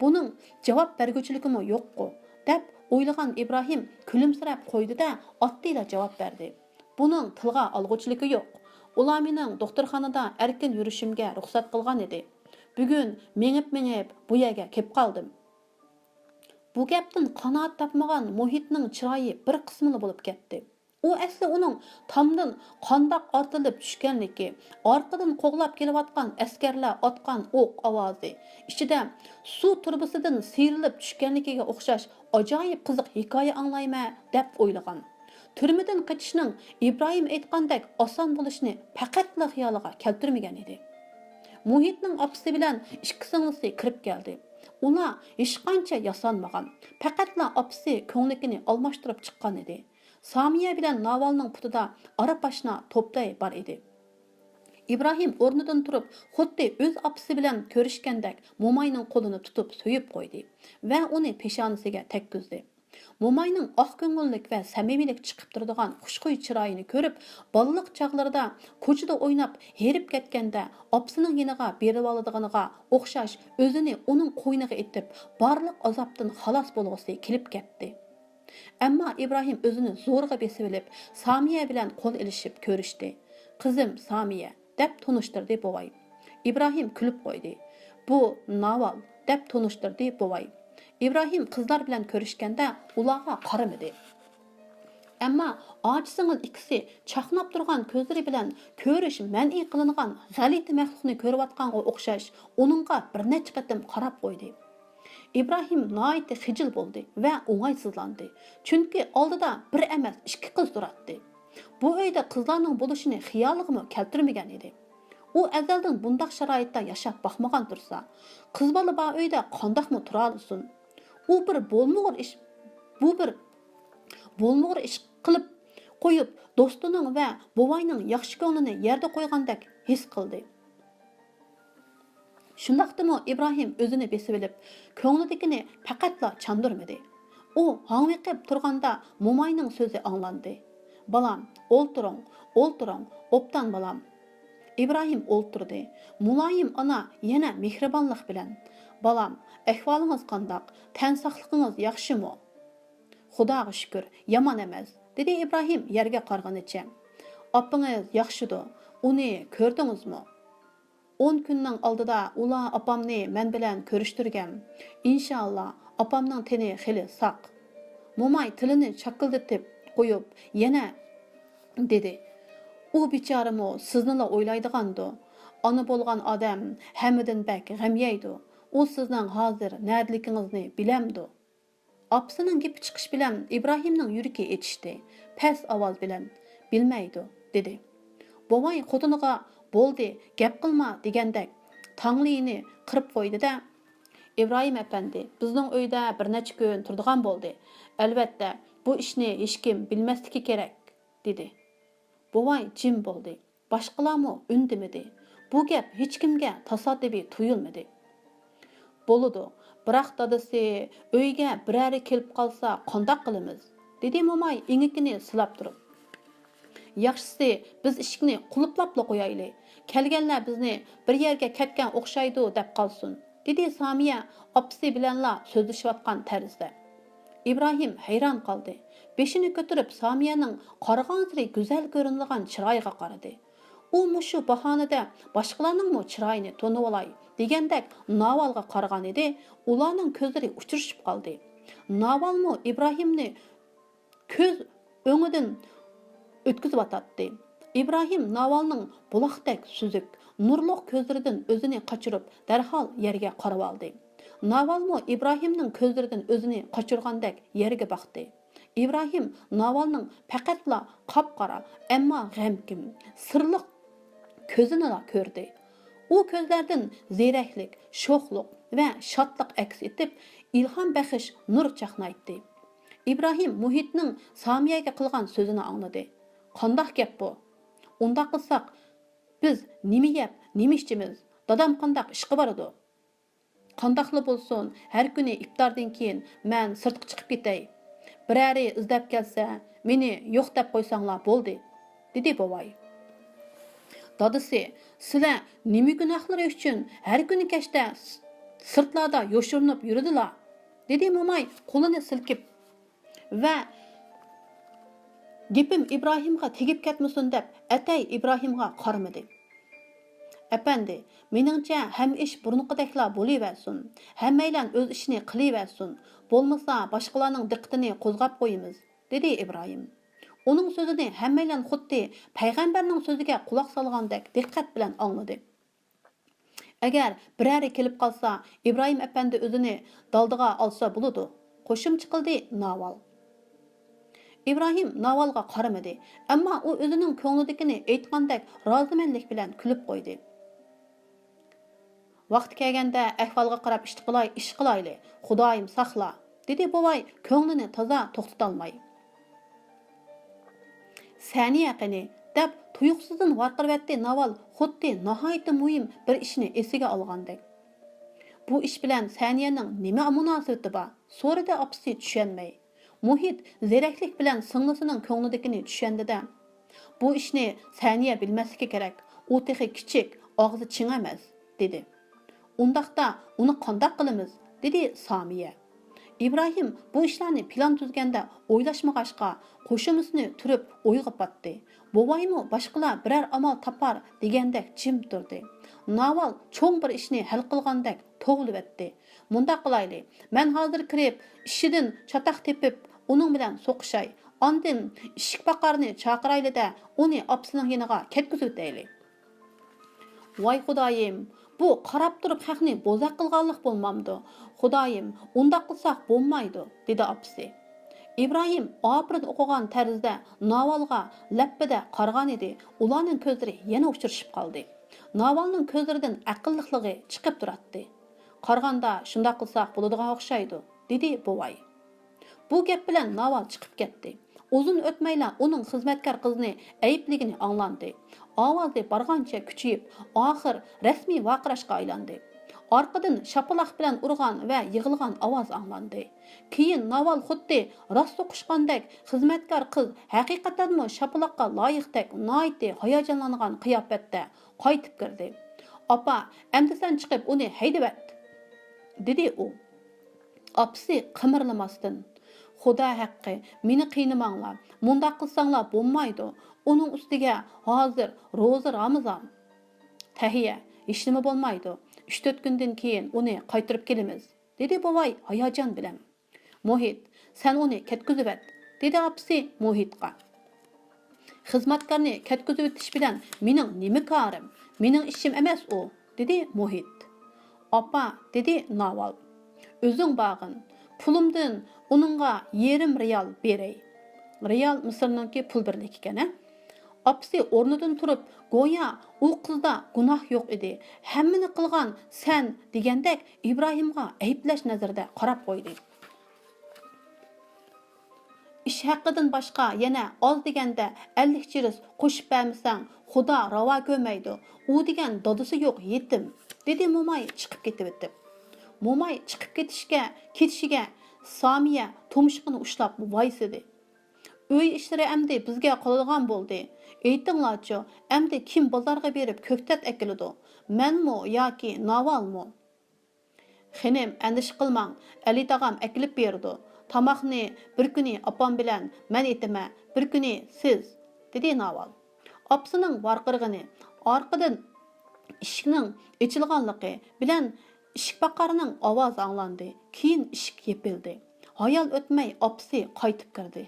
Buning javob berguchiligimi yo'q-ku, deb o'ylagan Ibrohim kulimsirab qo'ydi-da, ottiyla javob berdi. Buning tilga olg'uchiligi yo'q. Ular mening doktorxonada erkin yurishimga ruxsat qilgan edi. Bugun menib bu yerga kelib qoldim. Bu gapdan qanoat topmagan Muhitning chiroyi bir qismini bo'lib ketdi. U asli uning tomdan qandoq ortilib tushganligi, orqadan qo'g'lab kelayotgan askarlar otgan o'q ovozi, ichida suv turbasidan siyrilib tushganligiga o'xshash ajoyib qiziq hikoya anglayman deb o'ylagan. Turmadan qochishning Ibrohim aytgandek oson bo'lishini faqatla xiyoliga keltirmagan edi. Muhitning opasi bilan ikki singlisi kirib keldi. Ular hech qancha yasanmagan, faqatla opasi ko'nglikini almashtirib chiqqan edi. Samiya bilan Navalning putida arapashna to'pday bar edi. Ibrohim o'rnidan turib, xuddi o'z opasi bilan ko'rishgandek Mo'mayning qo'lini tutib so'yib qo'ydi va uni peshonasiga tekkizdi. Mo'mayning oq ko'ngillik va samimiylik chiqib turadigan xushxuy chiroyini ko'rib, balliq chaqlarida ko'chada o'ynab, herib ketganda opasining yiniga berib oladiganiga o'xshash o'zini uning qo'yniga etib, barliq azobdan xalos bo'lg'isi kelib ketdi. Ammo Ibrohim o'zini zo'rg'a besib olib, Samiya bilan qo'l ilishib ko'rishdi. "Qizim Samiya" deb tunishtirdi Bovay. Ibrohim kulib qo'ydi. "Bu Naval" deb tunishtirdi Bovay. Ibrohim qizlar bilan ko'rishganda ularga qaramadi. Ammo ojisingiz ikkisi chaqnab turgan ko'zlari bilan ko'rish man'iy qilingan g'alati maxluqni ko'rayotganga o'xshash, uningga bir necha qatim qarab qo'ydi. Ibrohim noyati xijil bo'ldi va o'ng'aysizlandi. Chunki oldida bir emas, ikki qiz turardi. Bu uyda qizlarning bo'lishini xiyoliga keltirmagan edi. U azaldan bundaq sharoitda yashab baxmagan tursa, qiz bola bu uyda qandoqmi tura olsin? U bir bo'lmag'ur ish qilib qo'yib, do'stining va buvayning yaxshi ko'nglini yerda qo'ygandek his qildi. Shundaqdimi Ibrohim o'zini besib olib, ko'nglidagini faqatla chandurmadi. U hangviqib turganda Mo'mayning so'zi anglandi. "Balam, o'ltiring, obdan balam." Ibrohim o'ltirdi. Muloyim ona yana mehribonlik bilan: "Balam, ahvolingiz qandoq? Tan sog'ligingiz yaxshimi?" "Xudoga shukr, yomon emas", dedi Ibrohim yerga qarag'anicha. "Opingiz yaxshidir. Uni ko'rdingizmi? 10 kunning oldida ular opamni men bilan ko'rishtirgan. Inshaalloh opamning teni xili saq." Mo'may tilini chaqildatib qo'yib yana dedi: "U bechorami sizni o'ylaydigandi. Ona bo'lgan odam hammadan bak g'am yeydi. u sizning hozir nədlikingizni bilemdi. Apsının gepi chiqish bilan İbrahimning yuragi etishdi. Past ovoz bilan bilmaydi, dedi. Bovay xotiniga bo'ldi, gap qilma degandek tangliyini qirib qo'ydi-da, İbrahim efendi, bizning uyda bir necha kun turadigan bo'ldi. Albatta, bu ishni hech kim bilmasligi kerak, dedi. Bovay jim bo'ldi. Boshqalarmi undimidi. Bu gap hech kimga tasodifiy tuyulmadi. Bo'ladi. Biroq dadasi uyga birari kelib qolsa, qandoq qilamiz? Dedi mo'may ingikini silab turib. Yaxshisi biz eshikni qulflab qo'yaylik. Kelganlar bizni bir yerga ketgan o'xshaydi deb qolsin, dedi Samiya opsi bilanla so'zlashayotgan tarzda. İbrahim hayron qoldi. Beshini ko'tarib Samiyaning qaragan-siri go'zal ko'rinadigan chiroyiga qaradi. U mushu bahonada boshqalarning chiroyini to'nib olay degandek Navalga qaragan edi. Ularning ko'zlari uchrashib qoldi. Navalmi İbrahimni ko'z o'ngidan o'tkazib atdi. İbrahim Navalning buloqdek suzuk, nurliq ko'zlaridan o'zini qochirib, darhol yerga qarab oldi. Navalmi İbrahimning ko'zlaridan o'zini qochirgandek yerga baqdi. İbrahim Navalning faqatla qop-qora, ammo g'amkin, sirliq ko'zini ko'rdi. U ko'zlardan ziyraklik, sho'xlik va shodlik aks etib, ilhom baxsh nur chaqnaydi. İbrahim Muhitning Samiyaga qilgan so'zini angladi. Qandoq gap bu? Unda qilsak, biz nima gap, nima ishchimiz? Dadam qandoq ishqa boradi? Qandoqli bo'lsin, har kuni iftordan keyin men sirtqa chiqib ketay. Birari izlab kelsa, meni yo'q deb qo'ysanglar bo'ldi, dedi bovay. Dadasi, sizlar nima gunohlari uchun har kuni kechda sirtlarda yoshirinib yurdilar, dedi mo'may qo'lini silkib. Va gapim İbrahimga tegib ketmasin deb atay İbrahimga qaramadi. Efendi, meningcha ham ish burunqidakla bo'laversin. Hammaylar o'z ishini qilaversin. Bo'lmasa boshqalarning diqqatini qo'zg'ab qo'yamiz, dedi İbrahim. Uning so'zini hammaylar xuddi payg'ambarning so'ziga quloq solgandek diqqat bilan angladi. Agar birari kelib qolsa, İbrahim efendi o'zini daldiga olsa bo'ladi, qo'shimcha qildi Naval. İbrahim Navalga qaramadi, ammo u o'zining ko'nglidagini aytgandek rozimanlik bilan kulib qo'ydi. Vaqt kelganda ahvolga qarab ish qilayli, Xudoyim saqla, dedi bovay ko'nglini toza to'xtatolmay. Saniya qani deb tuyuqsizdan varqirvatdi Naval xuddi nihoyatda muhim bir ishni esiga olgandek. Bu ish bilan Saniyaning nima munosabati bor? So'radi opsi tushunmay. Muhit zeraklik bilan singlisining ko'nglidagini tushundida. Bu ishni Saniya bilmasligi kerak. U texi kichik, og'zi ching emas, dedi. Undaqda uni qandoq qilamiz, dedi Samiya. İbrahim bu ishlarni plan tuzganda o'ylashmag'ashqa qo'shimisini turib o'yg'ib batdi. Bovaymi boshqalar birar amal topar degandek jim turdi. Naval cho'ng bir ishni hal qilgandek to'g'libatdi. Munda qilayli. Men hozir kirib, ishidan chataq tepib, uning bilan so'qishay. Ondan ishik baqarni chaqirayli-da, uni opsining yoniga ketkizib o'tayli. Voy Xudoyim, bu qarab turib haqni bo'zaq qilganlik bo'lmamdi. Xudoyim, unda qilsaq bo'lmaydi, dedi opsi. İbrahim opirin o'qigan tarzda Navalga lappida qargan edi. Ularning ko'zlari yana uchrashib qoldi. Navalning ko'zlaridan aqlliqligi chiqib turadi. Qarganda shunda qilsaq bo'ladigan o'xshaydi, dedi bovay. Bu gap bilan Naval chiqib ketdi. Uzun o'tmayla uning xizmatkor qizni ayibligini anglandi. Ovozi bargancha kuchayib, oxir rasmiy vaqirashga aylandi. Orqadan shapaloq bilan urgan va yig'ilgan ovoz anglandi. Keyin Naval xuddi rost o'qishgandek xizmatkor qiz haqiqatanmi shapaloqqa loyiqdek noiti hayajonlangan qiyofatda qaytib kirdi. "Opa, endi sen chiqib uni haydavat", dedi u. Opsi qimirlamasdan, "Xudo haqqi, meni qiynamanglar. Munda qilsanglar bo'lmaydi. Uning ustiga hozir ro'za Ramazon. Tahiya, hech nima bo'lmaydi. 3-4 kundan keyin uni qaytarib kelamiz", dedi bovay hayajon bilan. "Muhit, sen uni ketkizib et", dedi opsi Muhitga. "Xizmatkorni ketkizib etish bilan mening nima korim? Mening ishim emas u", dedi Muhit. Apa, dedi Naval. Özün bağın. Pulumdan onunğa yerim riyal berey. Riyal Mısır'nınki pul birlik ekan. Apsi o'rnidan turib, go'yo u qizda gunoh yo'q edi. Hammani qilgan sen degandek Ibrohimga ayblash nazarida qarab qo'ydi. Ish haqidan boshqa yana oz deganda 50 chiris qo'shib bermasang, Xudo ravo ko'rmaydi. U degan dodisi yo'q yetim, dedi Mo'may chiqib ketib o'tib. Mo'may chiqib ketishiga Samiya tumshug'ini ushlab voysidi. Uy ishlari endi bizga qoladigan bo'ldi. Aytinglarchi, endi kim bozorga berib ko'ktat ekiladi? Menmi yoki Navalmi? Xenim, endish qilmang. Ali tag'am ekilib berdi. Tamoqni bir kuni opam bilan men etime, bir kuni siz, dedi Naval. Opsining varqirg'ini, orqadan eshikning ochilganligi bilan eshik baqarining ovozi anglandi. Keyin eshik yepildi. Hayal o'tmay opsi qaytib kirdi.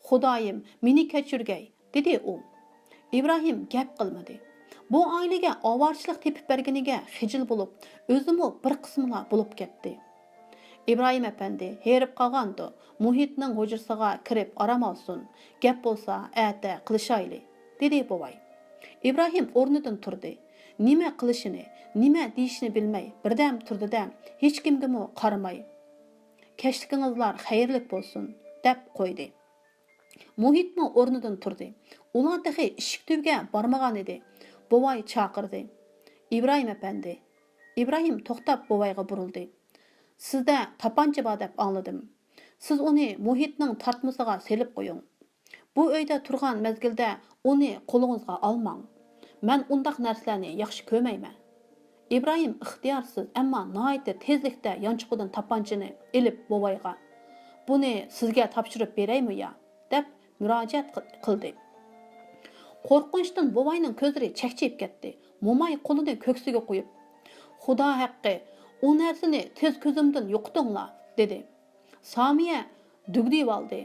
Xudoyim, meni kechirgay, dedi u. İbrahim gap qilmadi. Bu oilaga ovorchilik tepib berganiga xijil bo'lib, o'zimi bir qismila bo'lib ketdi. İbrahim efendi herib qolgandi. Muhitning hujrasiga kirib aram olsin. Gap bo'lsa, ata qilishayli, dedi bovay. İbrahim o'rnidan turdi. Nima qilishini, nima deyishini bilmay, birdam turdi-da, hech kimga qaramay. Kechligingizlar xayrli bo'lsin, deb qo'ydi. Muhitmi o'rnidan turdi. Ular dahi eshik tubiga bormagan edi. Bovay chaqirdi. İbrahim efendi. İbrahim to'xtab bovayga burildi. Sizda tapancha bor deb angladim. Siz uni Muhitning tartmasiga selib qo'ying. Bu uyda turgan mezgilda uni qo'lingizga olmang. Men undaq narsalarni yaxshi ko'rmayman. İbrahim ixtiyorsiz, ammo nihoyatda tezlikda yonchiqdan tapanchani elib bovayga. Buni sizga topshirib beraymi ya? Deb murojaat qildi. Qo'rqinchdan bovayning ko'zlari chaqchayib ketdi. Mo'may qo'lini ko'ksiga qo'yib, "Xudo haqqi, u narsani tez ko'zimdan yo'qitinglar", dedi. Samiya dugdib oldi.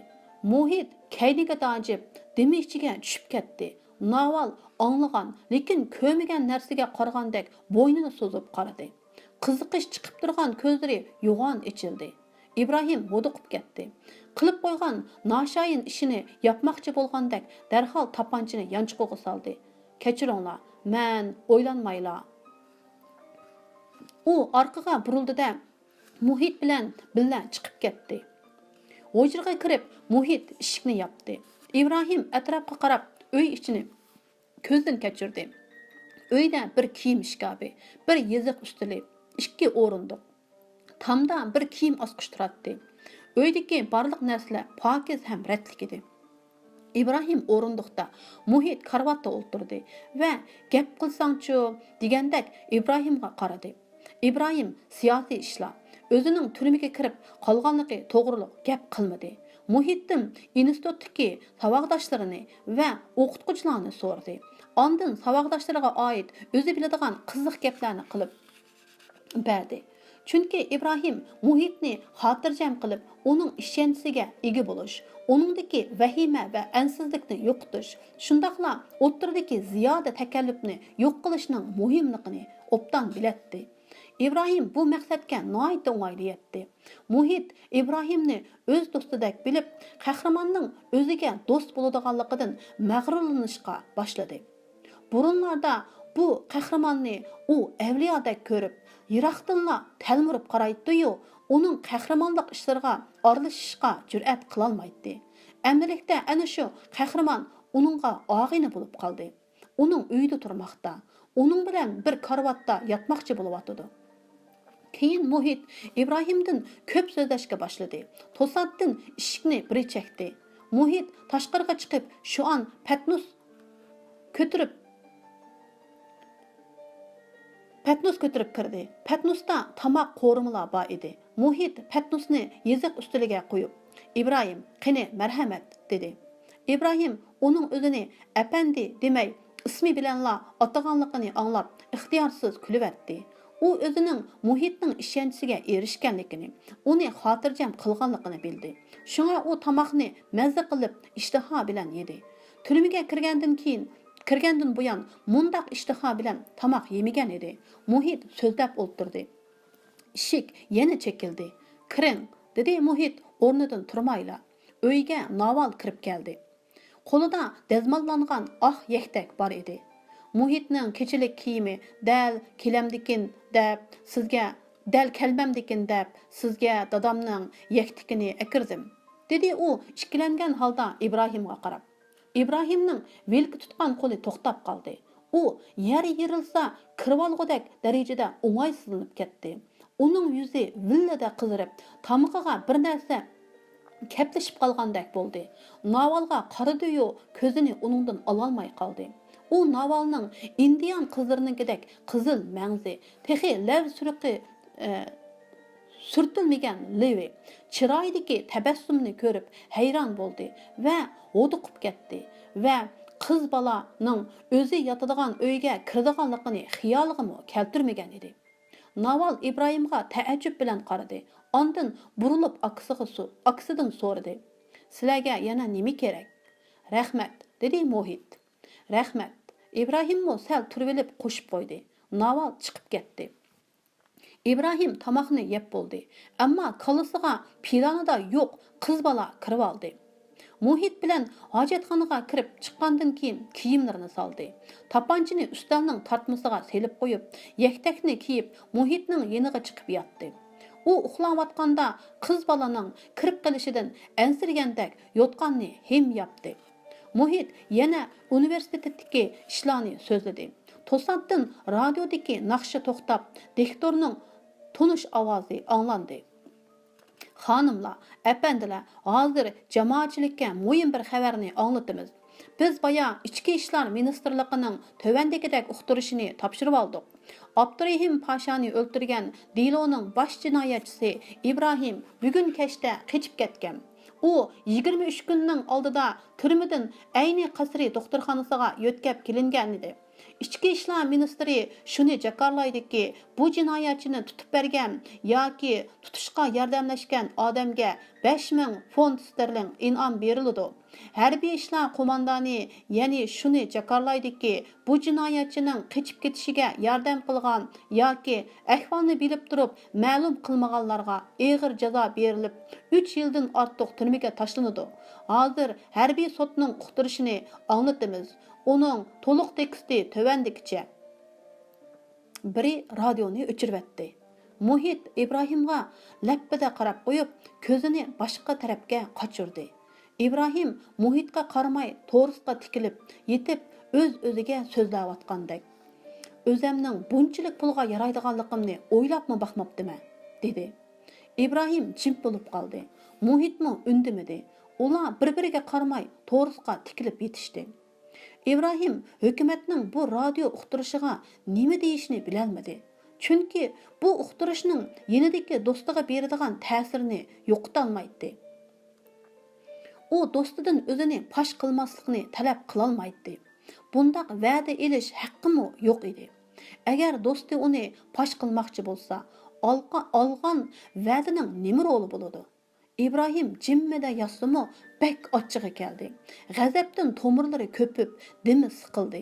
Muhit kayniga tanjib, demi ichiga tushib ketdi. Naval anglagan, lekin ko'rmagan narsaga qaragandek bo'ynini so'zib qaradi. Qiziqish chiqib turgan ko'zlari yo'g'on ichildi. İbrahim bo'diqib ketdi. Qilib qo'ygan nashoyin ishini yapmoqchi bo'lgandek darhol tapanchini yanchiqqa soldi. "Kechiringlar, men o'ylanmaylar." U orqaga burildi-da, Muhit bilan birga chiqib ketdi. Hujraga kirib, Muhit eshikni yopdi. İbrahim atrofga qarab, uy ichini ko'zdan kechirdi. Uyda bir kiyim shkafi, bir yeziq ustuli, ikki o'rindiq. Tamda bir kiyim asqish turardi. Uydagi barliq narsalar pokiz ham ratlik edi. İbrahim o'rindiqda, Muhit karvatda o'ltirdi va gap qilsangchi degandek İbrahimga qaradi. İbrahim siyosiy ishlar, o'zining turmaga kirib qolganligi to'g'riliq gap qilmadi. Muhitdim institutdagi saboqdoshlarini va o'qituvchilarni so'radi. Ondan saboqdoshlariga oid o'zi biladigan qiziq gaplarni qilib berdi. Chunki İbrahim Muhitni xotirjam qilib, uning ishonchisiga ega bo'lish, uningdagi vahima va ansizlikni yo'qotish, shundaqla o'ttirdagi ziyoda takallufni yo'q qilishning muhimligini obdan bilatdi. İbrahim bu maqsadga nihoyat o'ng'ayli yetdi. Muhit İbrahimni o'z do'stidek bilib, qahramonning o'ziga do'st bo'ladiganligidan mag'rurlanishga boshladi. Burunlarda bu qahramonni u avliyodek ko'rib, yiroqdanla talmurib qaraydi-yu, uning qahramonlik ishlariga aralashishga jur'at qila olmaydi. Ammalikda ana shu qahramon uningga og'ini bo'lib qoldi. Uning uyida turmoqda, uning bilan bir karvatda yotmoqchi bo'layotdi. Keyin Muhit İbrahimdan ko'p so'zlashga boshladi. To'satdan eshikni biri chekdi. Muhit tashqariga chiqib, shu an Patnus ko'tirib kirdi. Patnusda tamoq qo'rimilar bor edi. Muhit Patnusni yeziq ustiga qo'yib, "İbrahim, qani marhamat", dedi. İbrahim uning o'zini "Apandi" demay, ismi bilanla ataganligini anglab, ixtiyorsiz kulib-etdi. U o'zining Muhitning ishonchiga erishganligini, uni xotirjam qilganligini bildi. Shunga u tamoqni mazza qilib, ishtaha bilan yedi. Turmaga kirgandan buyon mundaq ishtaha bilan tamoq yemagan edi. Muhit so'zlab o'ltirdi. Ishik yana chekildi. Kiring, dedi Muhit o'rnidan turmayla. Uyga Naval kirib keldi. Qo'lida dazmollangan yaktak bor edi. Muhitning kechilik kiyimi dal kelamdikin deb sizga dal kelmamdikin deb sizga dadamning yaktikini akirdim, dedi u ikkilangan holda Ibrohimga qarab. Ibrohimning velki tutgan qo'li to'xtab qoldi. U yer yirilsa kirib olgudek darajada o'ng'aysizlanib ketdi. Uning yuzi villada qizirib, tomog'iga bir narsa keplashib qolgandek bo'ldi. Navalga qaradi-yu, ko'zini uningdan ololmay qoldi. U Navalning indian qizlarinikidek qizil mangzi, texi lav suruqi surtilmagan levi, chiroydagi tabassumni ko'rib hayron bo'ldi va o'diqib ketdi va qiz bolaning o'zi yotadigan uyga kiradiganligini xiyoliga keltirmagan edi. Naval Ibrohimga taajjub bilan qaradi. Ondan burilib aksidan so'radi. Sizlarga yana nima kerak? Rahmat, dedi Muhit. Rahmat. Ibrohim sal turib qo'shib qo'ydi. Naval chiqib ketdi. Ibrohim tomoqni yeb bo'ldi, ammo qalisiga planida yo'q qiz bola kirib oldi. Muhit bilan hojatxonaga kirib chiqqandan keyin kiyimlarini soldi. Tapanchini ustalning tortmasiga selib qo'yib, yaktakni kiyib, Muhitning yeniga chiqib yotdi. U uxlayotganda qiz bolaning kirib kelishidan ansirgandek yotqanni him yapdi. Muhit yana universitetdagi ishlarni so'zladi. To'satdan radiodagi naqshi to'xtab, diktorning tonish ovozi anglandi. Xonimlar, apandilar, hozir jamoatchilikka muhim bir xabarni anglatamiz. Biz baya ichki ishlar ministrligining tövandagidek uqtirishini topshirib oldik. Abdurahim Pashani o'ltirgan Diloning bosh jinoyatchisi Ibrohim bugun kechda qochib ketgan. U 23 kunning oldida turmadan ayni qasri doktorxonasiga yo'tkab kelingan edi. İçki ishlar ministri shuni jakarlaydiki, bu jinoyatchini tutib bergan yoki tutishga yordamlashgan odamga 5000 fond sterling in'om beriladi. Harbiy ishlar qo'mondoni ya'ni shuni jakarlaydiki, bu jinoyatchining qochib ketishiga yordam qilgan yoki ahvolni bilib turib ma'lum qilmaganlarga og'ir jazo berilib, 3 yildan ortiq turmaga tashlanadi. Hozir harbiy sotning uqtirishini anglatamiz. Onun to'liq teksti tövəndikicha. Biri radioni o'chiribdi. Muhit Ibrohimga lappida qarab qo'yib, ko'zini boshqa tarafga qochirdi. Ibrohim Muhitga qaramay to'risqa tikilib, yetib o'z-o'ziga so'zlayotgandek. O'zimning bunchalik pulga yaraydiganligimni o'ylabmi baxmabdimi, dedi. Ibrohim jim bo'lib qoldi. Muhitmi undimidi. Ular bir-biriga qaramay to'risqa tikilib yetishdi. İbrahim hökumatning bu radio uqtirishiga nima deyishni bilolmadi. Chunki bu uqtirishning yenidagi do'stiga beradigan ta'sirini yo'qota olmaydi. U do'stidan o'zini pash qilmaslikni talab qila olmaydi. Bundaq va'da elish haqqimi yo'q edi. Agar do'sti uni pash qilmoqchi bo'lsa, olgan va'daning nima roli bo'ladi? İbrahim jimmida yossimi bak ochig'i keldi. G'azabdan tomirlari ko'pib, dimi siqildi.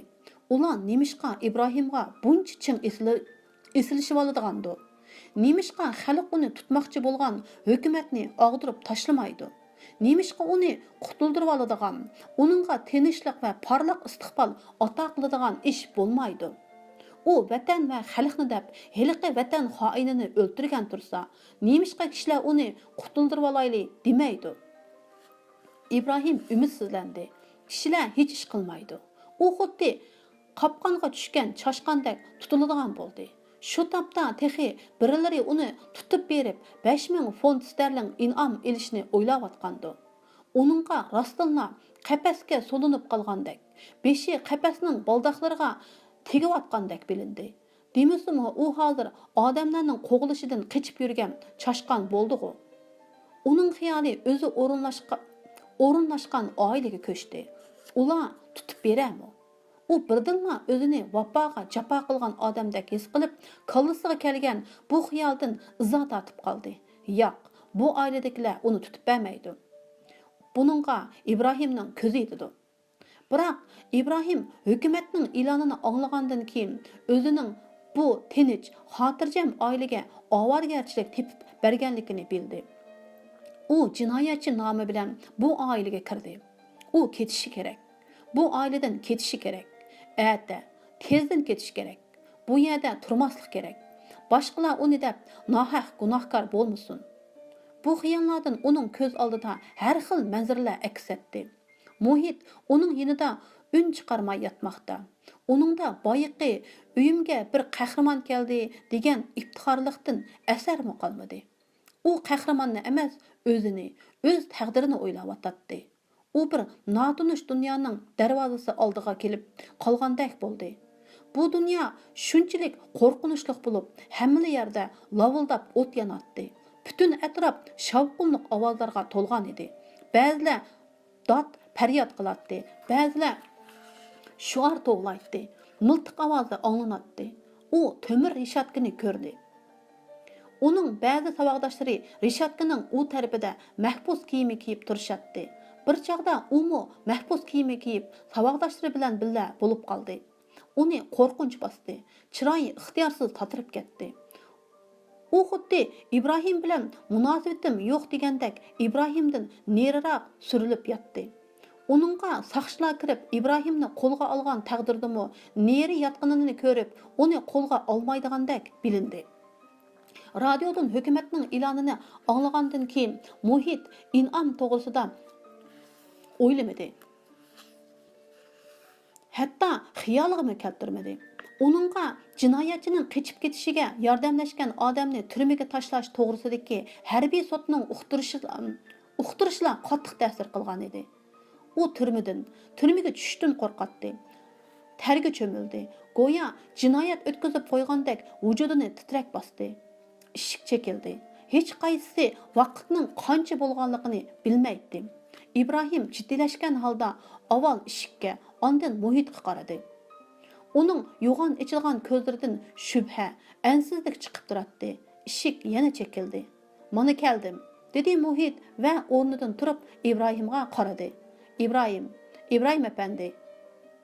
Ular nemishqa İbrahimga buncha chin esilishib oladigandu. Nemishqa xalq uni tutmoqchi bo'lgan hukumatni og'dirib tashlamaydi. Nemishqa uni qutuldirib oladigan, uningga tinchlik va parlaq istiqbol ato qiladigan ish bo'lmaydi. U vatan va xalqni deb heliqi vatan xoinini o'ltirgan tursa, nemishqa kishilar uni qutuldirib olayli demaydi. İbrahim ümidsizlandi. Kishilar hech ish qilmaydi. U xuddi qopqonga tushgan chashqandek tutiladigan bo'ldi. Shu topda texi birlari uni tutib berib 5000 fond sterling in'om elishni o'ylayotgandi. Uningga rostilla qafasga solinib qolgandek, beshi qafasning baldaqlariga tegayotgandek bilindi. Demisimi u hozir odamlarning qo'g'ilishidan qochib yurgan chashqon bo'ldi-ku. Uning xiyoli o'zi o'rinlashgan oilaga ko'chdi. Ular tutib berami? U birdinma o'zini vafoga jafo qilgan odamdek his qilib, kallasiga kelgan bu xiyoldan izo tortib qoldi. Yo'q, bu oiladagilar uni tutib bermaydi. Buningga İbrahimning ko'zi yetdi. Biroq İbrahim hukumatning e'lonini anglagandan keyin o'zining bu tinch, xotirjam oilaga ovorgarchilik tepib berganligini bildi. U jinoyatchi nomi bilan bu oilaga kirdi. U ketishi kerak. Bu oiladan ketishi kerak. Ata, tezdan ketishi kerak. Bu yerda turmaslik kerak. Boshqalar uni deb nohaq gunohkor bo'lmasin. Bu xiyonlardan uning ko'z oldida har xil manzaralar aks etdi. Muhit uning yonida un chiqarmay yotmoqda. Uningda boyiqi uyimga bir qahramon keldi degan iftixorlikdan asarmi qolmadi. U qahramonni emas, o'zini, o'z taqdirini o'ylayotdi. U bir notunish dunyoning darvozasi oldiga kelib qolgandek bo'ldi. Bu dunyo shunchalik qo'rqinchli bo'lib, hamma yerda lavildab o't yonatdi. Bütün atrof shavqinli ovozlarga to'lgan edi. Ba'zilar dod faryod qilardi, ba'zilar shuar to'g'laydi, miltiq ovozi anglanatdi. U temir rishatkani ko'rdi. Uning ba'zi saboqdoshlari rishatkaning u tarafida mahbus kiyimi kiyib turishatdi. Bir chaqda u mahbus kiyimi kiyib saboqdoshlari bilan birga bo'lib qoldi. Uni qo'rqinch bosdi. Chiroyi ixtiyorsiz tatirib ketdi. U xuddi İbrahim bilan munosabatim yo'q degandek İbrahimdan neriroq surilib yotdi. Uningga saqchilar kirib İbrahimni qo'lga olgan taqdirdimi neri yotganini ko'rib, uni qo'lga olmaydigandek bilindi. Radiodan hukumatning e'lonini anglagandan keyin Muhit in'om to'g'risida o'ylamadi. Hatto xiyoliga keltirmadi. Uningga jinoyatchining qechib ketishiga yordamlashgan odamni turmaga tashlash to'g'risidagi harbiy sotning uqtirishlar qattiq ta'sir qilgan edi. U turmaga tushishdan qo'rqatdi. Targa cho'mildi. Go'yo jinoyat o'tkazib qo'ygandek vujudini titrak bosdi. Ishik chekildi. Hech qaysisi vaqtning qancha bo'lganligini bilmaydi. İbrahim jiddiylashgan holda avval ishikka, ondan Muhitga qaradi. Uning yo'g'on ichilgan ko'zlaridan shubha, ansizlik chiqib turadi. Ishik yana chekildi. "Mana keldim", dedi Muhit va o'rnidan turib İbrahimga qaradi. "İbrahim efendi."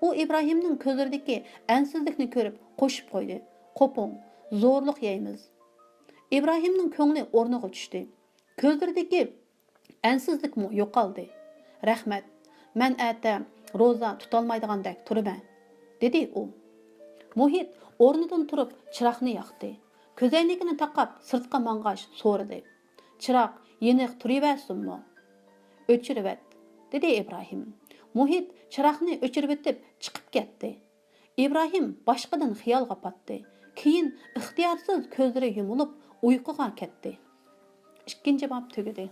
U İbrahimning ko'zlaridagi ansizlikni ko'rib qo'shib qo'ydi. "Qo'ping, zo'rliq yeymiz." İbrahimning ko'ngli o'rniga tushdi. Ko'zlaridagi ansizlikmi yo'qoldi. "Rahmat, men ata roza tutolmaydigandek turaman", dedi u. Muhit o'rnidan turib chiroqni yoqdi. Ko'zoynagini taqab sirtqa mang'ash so'radi. "Chiroq yeniq turaversinmi?" "O'chirib", dedi İbrahim. Muhit chiroqni o'chirib etib chiqib ketdi. İbrahim boshqadan xiyolga patdi. Keyin ixtiyorsiz ko'zlari yumilib uyquga ketdi. 2-bob tugadi.